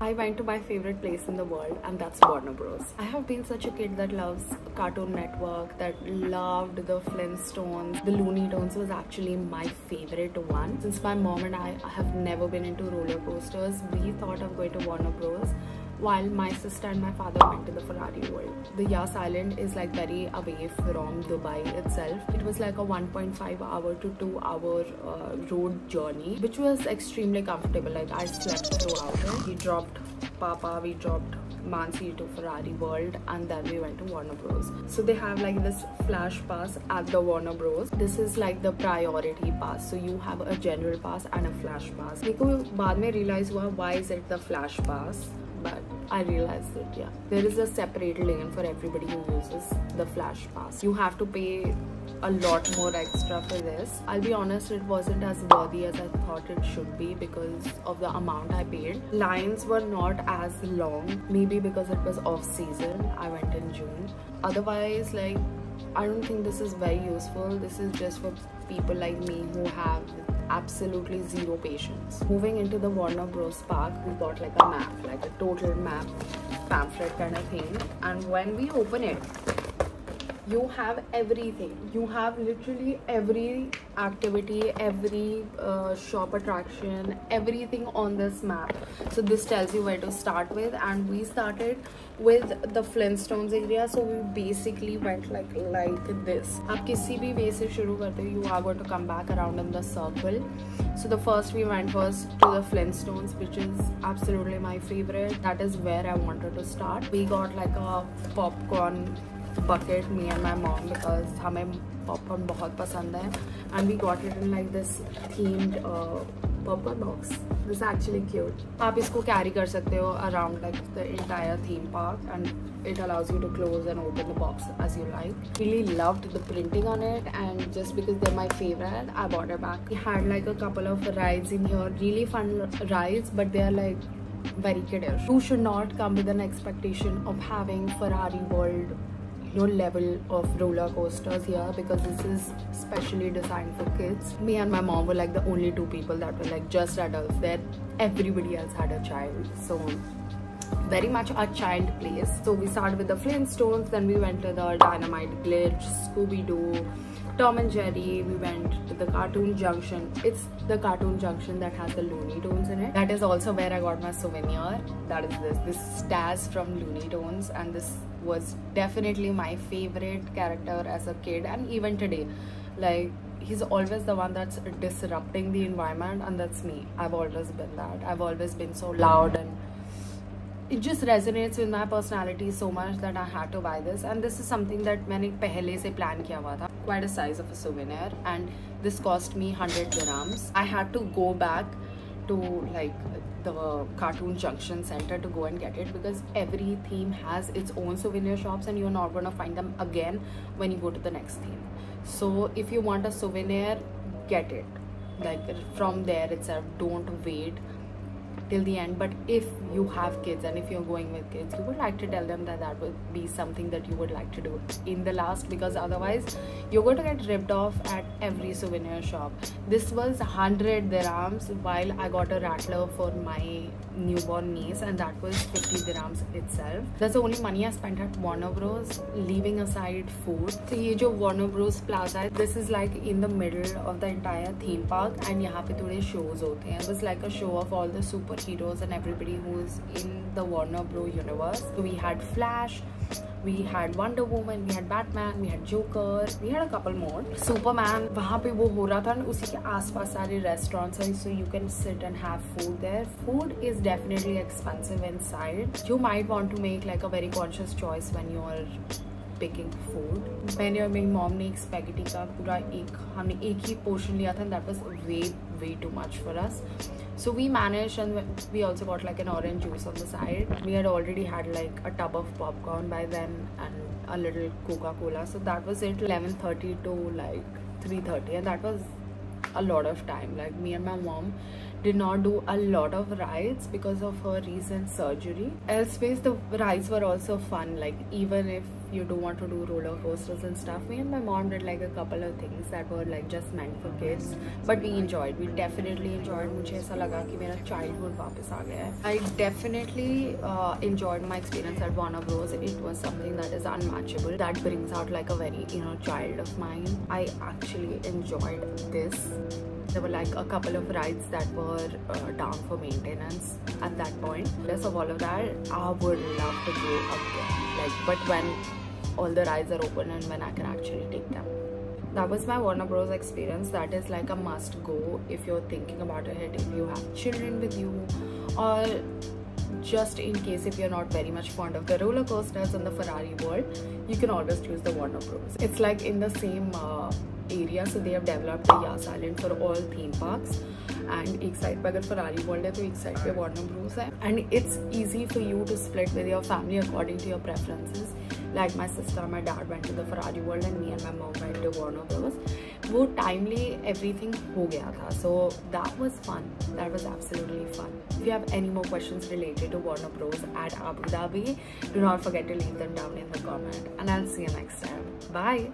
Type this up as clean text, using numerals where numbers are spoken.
I went to my favorite place in the world, and that's Warner Bros. I have been such a kid that loves Cartoon Network, that loved the Flintstones. The Looney Tunes was actually my favorite one. Since my mom and I have never been into roller coasters, we thought of going to Warner Bros, while my sister and my father went to the Ferrari World. The Yas Island is like very away from Dubai itself. It was like a 1.5 hour to 2 hour road journey, which was extremely comfortable. Like I slept throughout it. We dropped Papa, we dropped Mansi to Ferrari World, and then we went to Warner Bros. So they have like this flash pass at the Warner Bros. This is like the priority pass. So you have a general pass and a flash pass. मेरे को बाद में realize हुआ why is it the flash pass, but I realized that yeah, there is a separate lane for everybody who uses the flash pass. You have to pay a lot more extra for this. I'll be honest, it wasn't as worthy as I thought it should be because of the amount I paid. Lines were not as long, maybe because it was off season. I went in June. Otherwise, like, I don't think this is very useful. This is just for people like me who have absolutely zero patience. Moving into the Warner Bros. Park, we got like a map, like a total map pamphlet kind of thing. And when we open it, you have everything. You have literally every activity, every shop attraction, everything on this map. So this tells you where to start with, and we started with the Flintstones area. So we basically went like this. आप किसी भी way से शुरू करते हो, you are going to come back around in the circle. So the first we went was to the Flintstones, which is absolutely my favorite. That is where I wanted to start. We got like a popcorn bucket, me and my mom, because हमें popcorn बहुत पसंद है, and we got it in like this themed popcorn box. This is actually cute. आप इसको carry कर सकते हो around like the entire theme park, and it allows you to close and open the box as you like. Really loved the printing on it, and just because they're my favorite, I bought it back. We had like a couple of rides in here, really fun rides, but they are like very kiddish. You should not come with an expectation of having Ferrari World level of roller coasters here, because this is specially designed for kids. Me and my mom were like the only two people that were like just adults there. Everybody else had a child, so very much a child place. So we started with the Flintstones, then we went to the Dynamite Glitch, Scooby-Doo, Tom and Jerry. We went to the Cartoon Junction. It's the Cartoon Junction that has the Looney Tunes in it. That is also where I got my souvenir. That is this Staz from Looney Tunes, and this was definitely my favorite character as a kid, and even today. Like, he's always the one that's disrupting the environment, and that's me. I've always been that. I've always been so loud, and it just resonates with my personality so much that I had to buy this. And this is something that मैंने पहले से plan किया हुआ था. Quite a size of a souvenir, and this cost me 100 dirhams. I had to go back to like the Cartoon Junction Center to go and get it, because every theme has its own souvenir shops, and you're not gonna find them again when you go to the next theme. So if you want a souvenir, get it like from there itself. Don't wait till the end. But if you have kids, and if you're going with kids, you would like to tell them that that would be something that you would like to do in the last, because otherwise you're going to get ripped off at every souvenir shop. This was 100 dirhams, while I got a rattler for my newborn niece, and that was 50 dirhams itself. That's the only money I spent at Warner Bros, leaving aside food. So ये जो Warner Bros Plaza है, this is like in the middle of the entire theme park, and यहाँ पे थोड़े shows होते हैं. It was like a show of all the superheroes and everybody who's in the Warner Bros universe. So we had Flash, we had Wonder Woman, we had Batman, we had Joker, we had a couple more. Superman, वहाँ पे वो हो रहा था, उसी के आसपास सारे restaurants हैं, so you can sit and have food there. Food is definitely expensive inside. You might want to make like a very conscious choice when you are picking food. मैंने और मेरी मॉम ने एक स्पैगेटी का पूरा हमने एक ही पोर्शन लिया था, and that was way too much for us. So we managed, and we also got like an orange juice on the side. We had already had like a tub of popcorn by then and a little Coca-Cola. So that was it, 11:30 to like 3:30, and that was a lot of time. Like, me and my mom did not do a lot of rides because of her recent surgery. Elsewise, the rides were also fun. Like, even if you don't want to do roller coasters and stuff, me and my mom did like a couple of things that were like just meant for kids, but we enjoyed. We definitely enjoyed. मुझे ऐसा लगा कि मेरा childhood वापस आ गया है. I definitely enjoyed my experience at Warner Bros. It was something that is unmatchable. That brings out like a very inner child of mine. I actually enjoyed this. There were like a couple of rides that were down for maintenance at that point. Less of all of that, I would love to go again. Like, but when all the rides are open and when I can actually take them. That was my Warner Bros. Experience. That is like a must go if you're thinking about it, if you have children with you, or just in case if you're not very much fond of the roller coasters and the Ferrari world, you can always choose the Warner Bros. It's like in the same area, so they have developed the Yas Island for all theme parks. And एक side पे अगर Ferrari World है तो एक side पे Warner Bros है. And it's easy for you to split with your family according to your preferences. Like my sister and my dad went to the Ferrari World and me and my mom went to Warner Bros. वो timely everything हो गया था. So that was fun. That was absolutely fun. If you have any more questions related to Warner Bros at Abu Dhabi, do not forget to leave them down in the comment. And I'll see you next time. Bye.